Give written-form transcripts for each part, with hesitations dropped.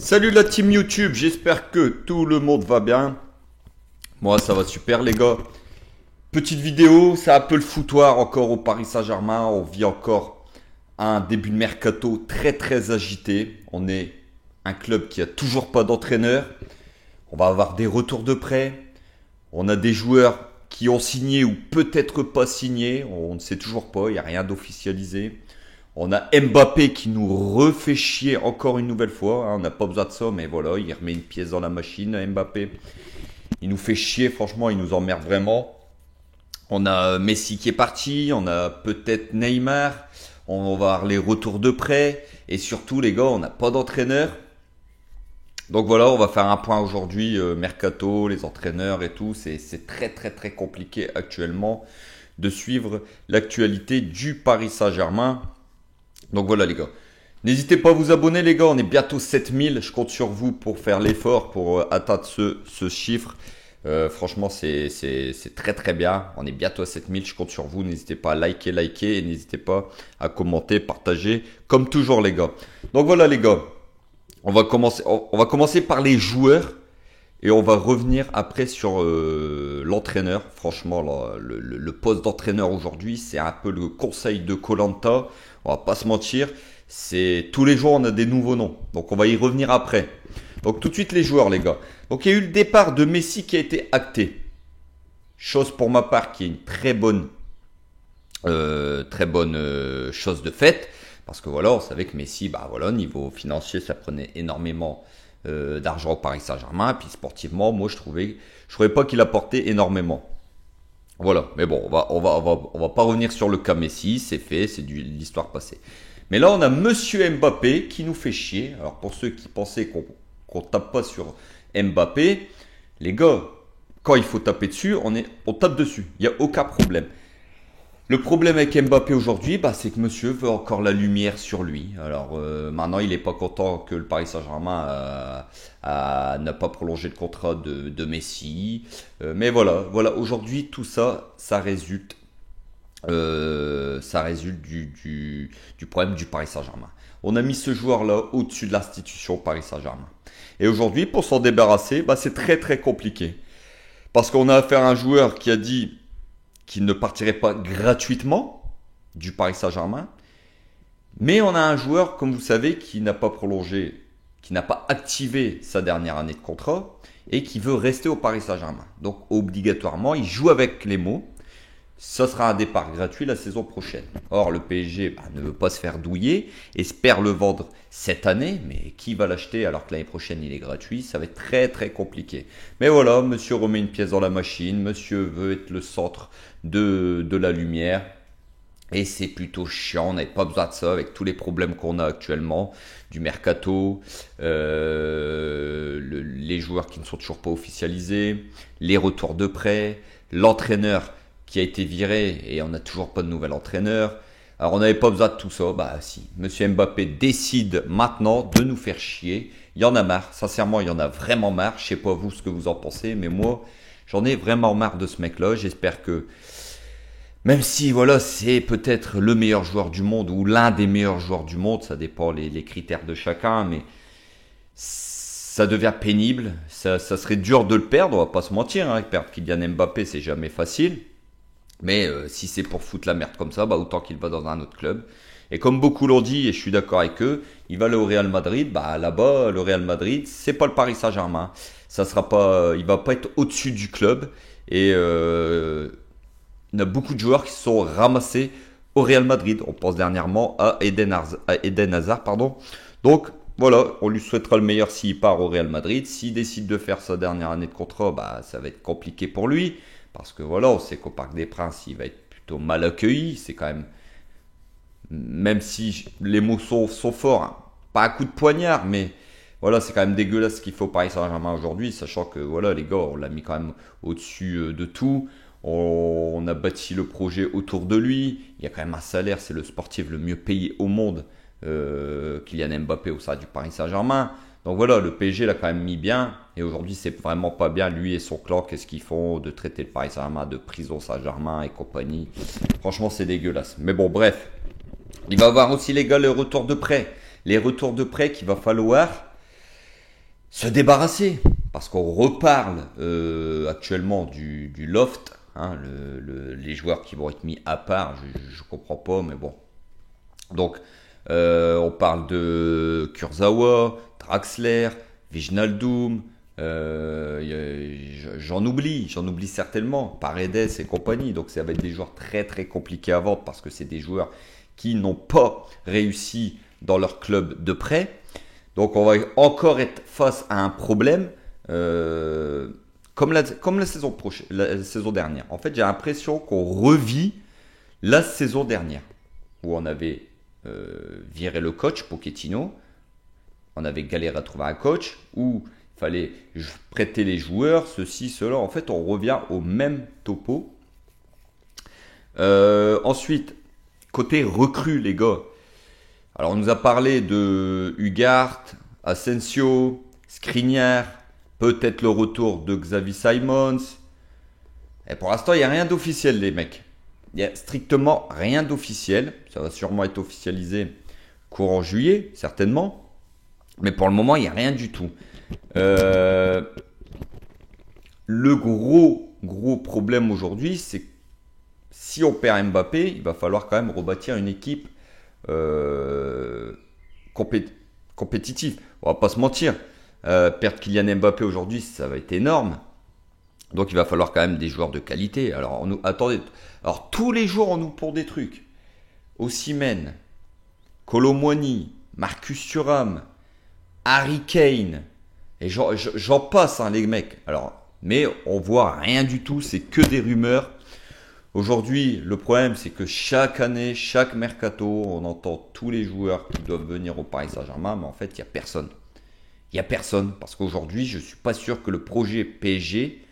Salut la team YouTube, j'espère que tout le monde va bien. Moi ça va super les gars. Petite vidéo, c'est un peu le foutoir encore au Paris Saint-Germain. On vit encore un début de mercato très agité. On est un club qui a toujours pas d'entraîneur. On va avoir des retours de prêt. On a des joueurs qui ont signé ou peut-être pas signé. On ne sait toujours pas, il n'y a rien d'officialisé. On a Mbappé qui nous refait chier encore une nouvelle fois. On n'a pas besoin de ça, mais voilà, il remet une pièce dans la machine, Mbappé. Il nous fait chier, franchement, il nous emmerde vraiment. On a Messi qui est parti, on a peut-être Neymar. On va avoir les retours de prêt. Et surtout, les gars, on n'a pas d'entraîneur. Donc voilà, on va faire un point aujourd'hui, mercato, les entraîneurs et tout. C'est très compliqué actuellement de suivre l'actualité du Paris Saint-Germain. Donc voilà les gars. N'hésitez pas à vous abonner les gars, on est bientôt 7000. Je compte sur vous pour faire l'effort pour atteindre ce chiffre. Franchement c'est très bien. On est bientôt à 7000, je compte sur vous. N'hésitez pas à liker et n'hésitez pas à commenter, partager comme toujours les gars. Donc voilà les gars. On va commencer par les joueurs. Et on va revenir après sur l'entraîneur. Franchement, le poste d'entraîneur aujourd'hui, c'est un peu le conseil de koh. On va pas se mentir. C'est tous les jours, on a des nouveaux noms. Donc, on va y revenir après. Donc, tout de suite, les joueurs, les gars. Donc, il y a eu le départ de Messi qui a été acté. Chose pour ma part qui est une très bonne chose de fait. Parce que voilà, on savait que Messi, bah voilà, niveau financier, ça prenait énormément d'argent au Paris Saint-Germain. Puis sportivement, moi, je trouvais pas qu'il apportait énormément. Voilà, mais bon, on va pas revenir sur le cas Messi, c'est fait, c'est l'histoire passée. Mais là, on a Monsieur Mbappé qui nous fait chier. Alors pour ceux qui pensaient qu'on tape pas sur Mbappé, les gars, quand il faut taper dessus, on tape dessus. Il y a aucun problème. Le problème avec Mbappé aujourd'hui, bah, c'est que monsieur veut encore la lumière sur lui. Alors maintenant, il n'est pas content que le Paris Saint-Germain n'a pas prolongé le contrat de Messi. Mais voilà, aujourd'hui, tout ça, ça résulte du problème du Paris Saint-Germain. On a mis ce joueur-là au-dessus de l'institution Paris Saint-Germain. Et aujourd'hui, pour s'en débarrasser, bah, c'est très compliqué. Parce qu'on a affaire à un joueur qui a dit qu'il ne partirait pas gratuitement du Paris Saint-Germain. Mais on a un joueur, comme vous savez, qui n'a pas prolongé, qui n'a pas activé sa dernière année de contrat et qui veut rester au Paris Saint-Germain. Donc obligatoirement, il joue avec les mots. Ça sera un départ gratuit la saison prochaine. Or, le PSG ne veut pas se faire douiller, espère le vendre cette année, mais qui va l'acheter alors que l'année prochaine il est gratuit? Ça va être très compliqué. Mais voilà, monsieur remet une pièce dans la machine, monsieur veut être le centre de la lumière. Et c'est plutôt chiant, on n'avait pas besoin de ça avec tous les problèmes qu'on a actuellement, du mercato, les joueurs qui ne sont toujours pas officialisés, les retours de prêt, l'entraîneur qui a été viré et on n'a toujours pas de nouvel entraîneur. Alors on n'avait pas besoin de tout ça, bah si. Monsieur Mbappé décide maintenant de nous faire chier. Il y en a marre, sincèrement il y en a vraiment marre. Je sais pas vous ce que vous en pensez, mais moi j'en ai vraiment marre de ce mec-là. J'espère que, même si voilà c'est peut-être le meilleur joueur du monde ou l'un des meilleurs joueurs du monde, ça dépend les critères de chacun, mais ça devient pénible. Ça serait dur de le perdre, on va pas se mentir. Perdre Kylian Mbappé c'est jamais facile. Mais si c'est pour foutre la merde comme ça, bah autant qu'il va dans un autre club. Et comme beaucoup l'ont dit, et je suis d'accord avec eux, il va aller au Real Madrid. Bah là-bas, le Real Madrid, c'est pas le Paris Saint-Germain. Ça sera pas, il va pas être au-dessus du club. Et il y a beaucoup de joueurs qui se sont ramassés au Real Madrid. On pense dernièrement à Eden Hazard, pardon. Donc voilà, on lui souhaitera le meilleur s'il part au Real Madrid. S'il décide de faire sa dernière année de contrat, bah ça va être compliqué pour lui. Parce que voilà, on sait qu'au Parc des Princes, il va être plutôt mal accueilli. C'est quand même si les mots sont forts, pas un coup de poignard, mais voilà, c'est quand même dégueulasse ce qu'il faut au Paris Saint-Germain aujourd'hui, sachant que voilà, les gars, on l'a mis quand même au-dessus de tout. On a bâti le projet autour de lui. Il y a quand même un salaire, c'est le sportif le mieux payé au monde, Kylian Mbappé au sein du Paris Saint-Germain. Donc voilà, le PSG l'a quand même mis bien. Et aujourd'hui, c'est vraiment pas bien. Lui et son clan, qu'est-ce qu'ils font de traiter le Paris Saint-Germain de prison Saint-Germain et compagnie. Franchement, c'est dégueulasse. Mais bon, bref. Il va y avoir aussi, les gars, les retours de prêt. Les retours de prêt qu'il va falloir se débarrasser. Parce qu'on reparle actuellement du loft, hein, les joueurs qui vont être mis à part, je comprends pas, mais bon. Donc, on parle de Kurzawa, Draxler, Wijnaldum, j'en oublie certainement, Paredes et compagnie. Donc, ça va être des joueurs très très compliqués à vendre parce que c'est des joueurs qui n'ont pas réussi dans leur club de prêt. Donc, on va encore être face à un problème. Comme la saison dernière. En fait, j'ai l'impression qu'on revit la saison dernière où on avait viré le coach Pochettino, on avait galéré à trouver un coach où il fallait prêter les joueurs, ceci, cela. En fait, on revient au même topo. Ensuite, côté recrue, les gars. Alors, on nous a parlé de Ugart, Asensio, Skriniar. Peut-être le retour de Xavi Simons. Et pour l'instant, il n'y a rien d'officiel, les mecs. Il n'y a strictement rien d'officiel. Ça va sûrement être officialisé courant juillet, certainement. Mais pour le moment, il n'y a rien du tout. Le gros problème aujourd'hui, c'est que si on perd Mbappé, il va falloir quand même rebâtir une équipe compétitive. On va pas se mentir. Perdre Kylian Mbappé aujourd'hui, ça va être énorme. Donc il va falloir quand même des joueurs de qualité. Alors attendez, alors tous les jours on nous pond des trucs. Osimhen, Kolo Muani, Marcus Thuram, Harry Kane, et j'en passe hein, les mecs. Alors, mais on voit rien du tout, c'est que des rumeurs. Aujourd'hui, le problème c'est que chaque année, chaque mercato, on entend tous les joueurs qui doivent venir au Paris Saint-Germain, mais en fait il n'y a personne. Il n'y a personne, parce qu'aujourd'hui, je ne suis pas sûr que le projet PSG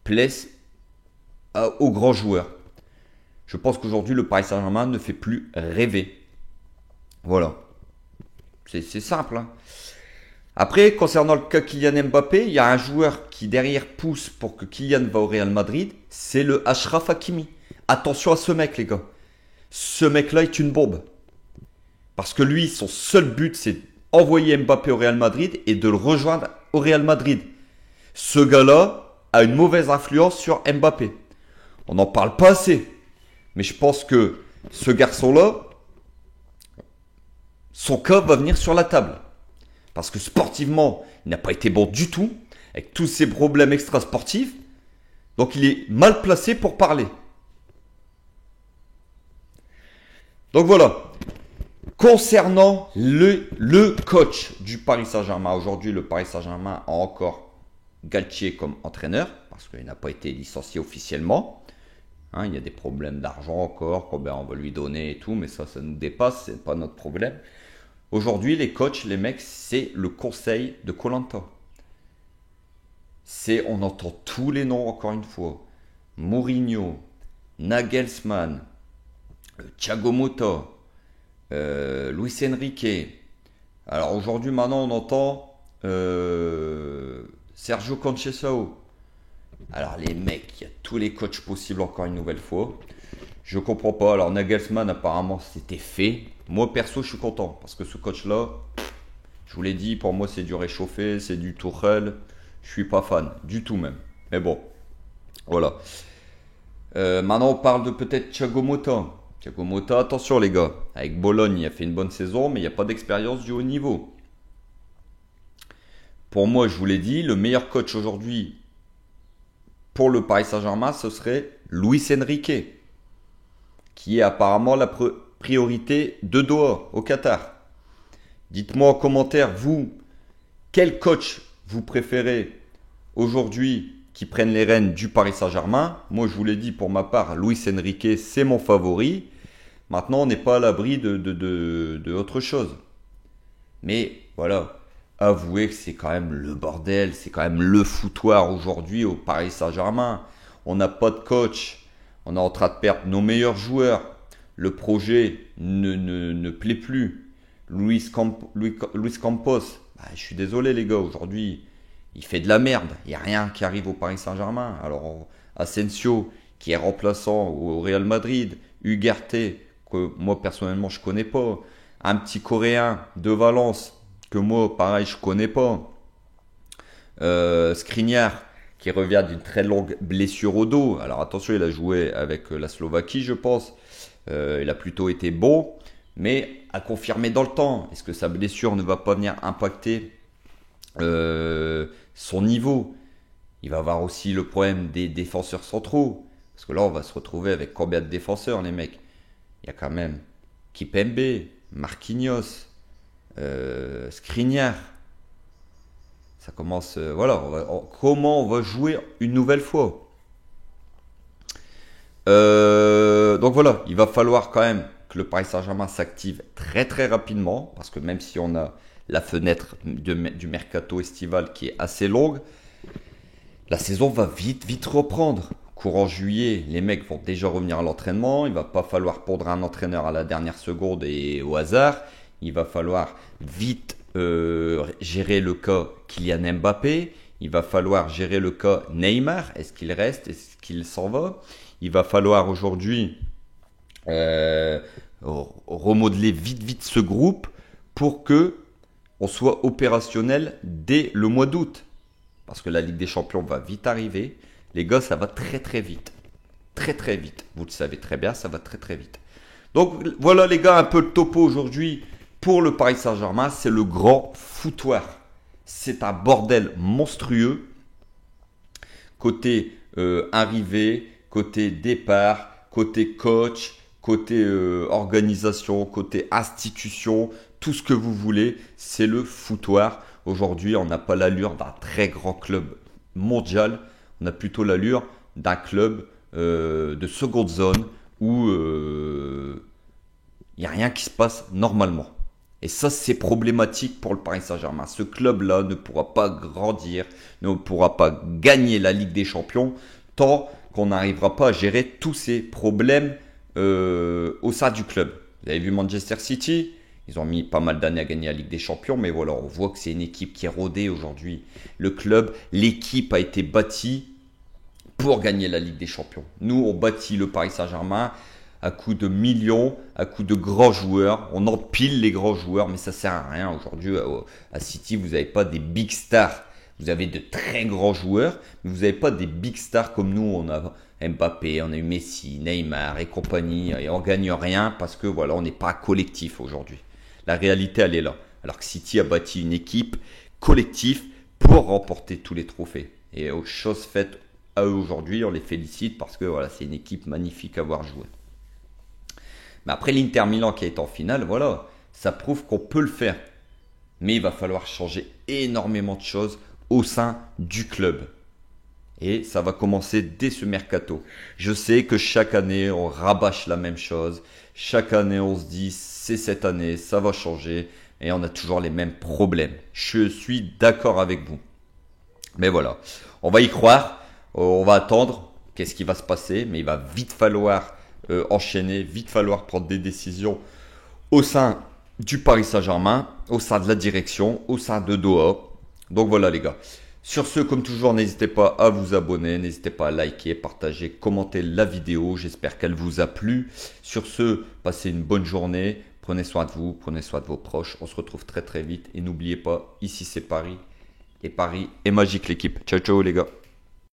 plaise aux grands joueurs. Je pense qu'aujourd'hui, le Paris Saint-Germain ne fait plus rêver. Voilà. C'est simple. Hein. Après, concernant le cas Kylian Mbappé, il y a un joueur qui derrière pousse pour que Kylian va au Real Madrid, c'est le Achraf Hakimi. Attention à ce mec, les gars. Ce mec-là est une bombe. Parce que lui, son seul but, c'est envoyer Mbappé au Real Madrid et de le rejoindre au Real Madrid. Ce gars-là a une mauvaise influence sur Mbappé. On n'en parle pas assez. Mais je pense que ce garçon-là, son cas va venir sur la table. Parce que sportivement, il n'a pas été bon du tout, avec tous ses problèmes extrasportifs. Donc il est mal placé pour parler. Donc voilà. Concernant le coach du Paris Saint-Germain, aujourd'hui le Paris Saint-Germain a encore Galtier comme entraîneur, parce qu'il n'a pas été licencié officiellement. Hein, il y a des problèmes d'argent encore, combien on va lui donner et tout, mais ça nous dépasse, c'est pas notre problème. Aujourd'hui, les coachs, les mecs, c'est le conseil de Koh Lanta. On entend tous les noms encore une fois. Mourinho, Nagelsmann, Thiago Motta, Luis Enrique. Alors aujourd'hui, maintenant, on entend Sergio Conceição. Alors les mecs, il y a tous les coachs possibles encore une nouvelle fois. Je comprends pas. Alors Nagelsmann, apparemment, c'était fait. Moi, perso, je suis content. Parce que ce coach-là, je vous l'ai dit, pour moi, c'est du réchauffé, c'est du Tuchel. Je suis pas fan, du tout même. Mais bon, voilà. Maintenant, on parle de peut-être Thiago Motta. Thiago Motta, attention les gars. Avec Bologne, il a fait une bonne saison, mais il n'y a pas d'expérience du haut niveau. Pour moi, je vous l'ai dit, le meilleur coach aujourd'hui pour le Paris Saint-Germain, ce serait Luis Enrique, qui est apparemment la priorité de Doha, au Qatar. Dites-moi en commentaire, vous, quel coach vous préférez aujourd'hui qui prenne les rênes du Paris Saint-Germain? Moi, je vous l'ai dit, pour ma part, Luis Enrique, c'est mon favori. Maintenant, on n'est pas à l'abri de autre chose. Mais voilà, avouez que c'est quand même le bordel, c'est quand même le foutoir aujourd'hui au Paris Saint-Germain. On n'a pas de coach, on est en train de perdre nos meilleurs joueurs. Le projet ne plaît plus. Luis Campos, je suis désolé les gars, aujourd'hui, il fait de la merde. Il n'y a rien qui arrive au Paris Saint-Germain. Alors, Asensio, qui est remplaçant au Real Madrid, Ugarte, que moi personnellement je connais pas, un petit Coréen de Valence, que moi pareil je connais pas. Skriniar qui revient d'une très longue blessure au dos. Alors attention, il a joué avec la Slovaquie, je pense. Il a plutôt été bon, mais à confirmer dans le temps. Est-ce que sa blessure ne va pas venir impacter son niveau? Il va avoir aussi le problème des défenseurs centraux. Parce que là, on va se retrouver avec combien de défenseurs, les mecs? Il y a quand même Kipembe, Marquinhos, Skriniar. Ça commence, voilà, comment on va jouer une nouvelle fois. Donc voilà, il va falloir quand même que le Paris Saint-Germain s'active très très rapidement, parce que même si on a la fenêtre du mercato estival qui est assez longue, la saison va vite reprendre. Courant juillet, les mecs vont déjà revenir à l'entraînement, il va pas falloir pondre un entraîneur à la dernière seconde et au hasard, il va falloir vite gérer le cas Kylian Mbappé, il va falloir gérer le cas Neymar, est-ce qu'il reste, est-ce qu'il s'en va? Il va falloir aujourd'hui remodeler vite ce groupe pour que on soit opérationnel dès le mois d'août. Parce que la Ligue des Champions va vite arriver. Les gars, ça va très vite. Très vite. Vous le savez très bien, ça va très vite. Donc voilà les gars, un peu le topo aujourd'hui pour le Paris Saint-Germain. C'est le grand foutoir. C'est un bordel monstrueux. Côté arrivée, côté départ, côté coach, côté organisation, côté institution, tout ce que vous voulez, c'est le foutoir. Aujourd'hui, on n'a pas l'allure d'un très grand club mondial, on a plutôt l'allure d'un club de seconde zone où il n'y a rien qui se passe normalement. Et ça, c'est problématique pour le Paris Saint-Germain. Ce club-là ne pourra pas grandir, ne pourra pas gagner la Ligue des Champions tant qu'on n'arrivera pas à gérer tous ces problèmes au sein du club. Vous avez vu Manchester City, ils ont mis pas mal d'années à gagner la Ligue des Champions, mais voilà, on voit que c'est une équipe qui est rodée aujourd'hui. Le club, l'équipe a été bâtie pour gagner la Ligue des Champions. Nous, on bâtit le Paris Saint-Germain à coups de millions, à coups de grands joueurs. On empile les grands joueurs, mais ça sert à rien. Aujourd'hui, à City, vous n'avez pas des big stars. Vous avez de très grands joueurs, mais vous n'avez pas des big stars comme nous. On a Mbappé, on a eu Messi, Neymar et compagnie. Et on ne gagne rien parce que voilà, on n'est pas collectif aujourd'hui. La réalité, elle est là. Alors que City a bâti une équipe collective pour remporter tous les trophées. Et aux choses faites à eux aujourd'hui, on les félicite parce que voilà, c'est une équipe magnifique à voir jouer. Mais après l'Inter Milan qui est en finale, voilà, ça prouve qu'on peut le faire. Mais il va falloir changer énormément de choses au sein du club. Et ça va commencer dès ce mercato. Je sais que chaque année, on rabâche la même chose. Chaque année, on se dit, c'est cette année, ça va changer. Et on a toujours les mêmes problèmes. Je suis d'accord avec vous. Mais voilà, on va y croire. On va attendre. Qu'est-ce qui va se passer? Mais il va vite falloir enchaîner, vite falloir prendre des décisions au sein du Paris Saint-Germain, au sein de la direction, au sein de Doha. Donc voilà les gars. Sur ce, comme toujours, n'hésitez pas à vous abonner, n'hésitez pas à liker, partager, commenter la vidéo. J'espère qu'elle vous a plu. Sur ce, passez une bonne journée. Prenez soin de vous, prenez soin de vos proches. On se retrouve très vite. Et n'oubliez pas, ici c'est Paris. Et Paris est magique l'équipe. Ciao ciao les gars.